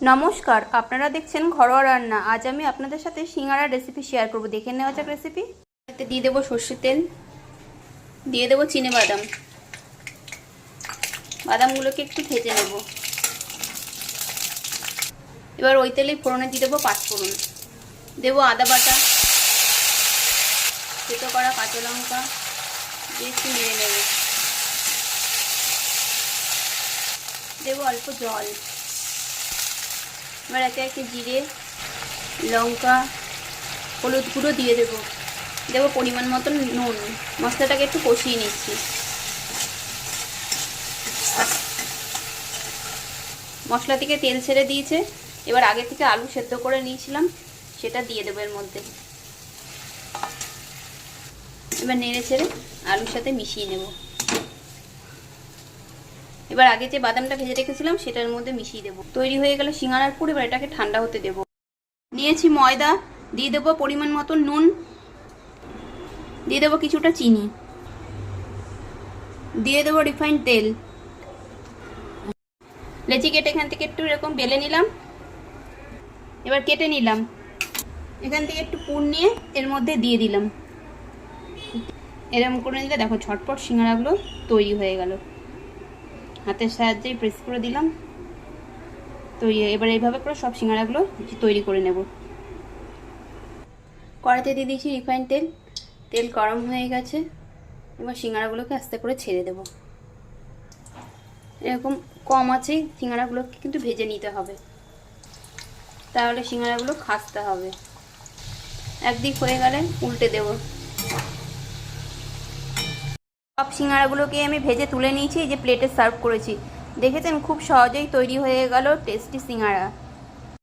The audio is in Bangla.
নমস্কার, আপনারা দেখছেন ঘরোয়া রান্না। আজ আমি আপনাদের সাথে সিঙ্গাড়ার রেসিপি শেয়ার করব। দেখে নেওয়া যাক রেসিপি। এতে দিয়ে দেবো সর্ষের তেল, দিয়ে দেবো চিনে বাদাম। বাদামগুলোকে একটু ভেজে নেব। এবার ওই তেলেই ফোড়নে দিয়ে দেবো পাঁচফোড়ন, দেবো আদা বাটা, থেতো করা কাঁচা লঙ্কা দিয়ে একটু নেড়ে নেব। দেবো অল্প জল। এবার একে একে জিরে, লঙ্কা, হলুদ গুঁড়ো দিয়ে দেবো। দেবো পরিমাণ মতন নুন। মশলাটাকে একটু কষিয়ে নিচ্ছি। মশলা থেকে তেল ছেড়ে দিয়েছে। এবার আগে থেকে আলু সেদ্ধ করে নিয়েছিলাম, সেটা দিয়ে দেবো এর মধ্যে। এবার নেড়ে ছেড়ে আলুর সাথে মিশিয়ে নেব। এবার আগে যে বাদামটা ভেজে রেখেছিলাম সেটার মধ্যে মিশিয়ে দেবো। তৈরি হয়ে গেল সিঙ্গাড়ার পুর। এবার এটাকে ঠান্ডা হতে দেবো। নিয়েছি ময়দা, দিয়ে দেবো পরিমাণ মতো নুন, দিয়ে দেবো কিছুটা চিনি, দিয়ে দেবো রিফাইন্ড তেল। লেচি কেটে এখান থেকে একটু এরকম বেলে নিলাম। এবার কেটে নিলাম। এখান থেকে একটু পুর নিয়ে এর মধ্যে দিয়ে দিলাম। এরকম করে নিলে দেখো ঝটপট সিঙ্গাড়াগুলো তৈরি হয়ে গেল। হাতের সাহায্যে প্রেস করে দিলাম, তৈরি। এবার এইভাবে করে সব সিঙ্গাড়াগুলো তৈরি করে নেব। কড়াইতে দিয়ে দিয়েছি রিফাইন্ড তেল। তেল গরম হয়ে গেছে। এবার সিঙ্গাড়াগুলোকে আস্তে করে ছেড়ে দেব। এরকম কম আছে সিঙ্গাড়াগুলোকে কিন্তু ভেজে নিতে হবে, তাহলে সিঙ্গাড়াগুলো খাস্তে হবে। একদিক হয়ে গেলে উল্টে দেব। সব সিঙ্গাড়াগুলোকে আমি ভেজে তুলে নিয়েছি, এই যে প্লেটে সার্ভ করেছি। দেখেছেন খুব সহজেই তৈরি হয়ে গেল টেস্টি সিঙ্গাড়া।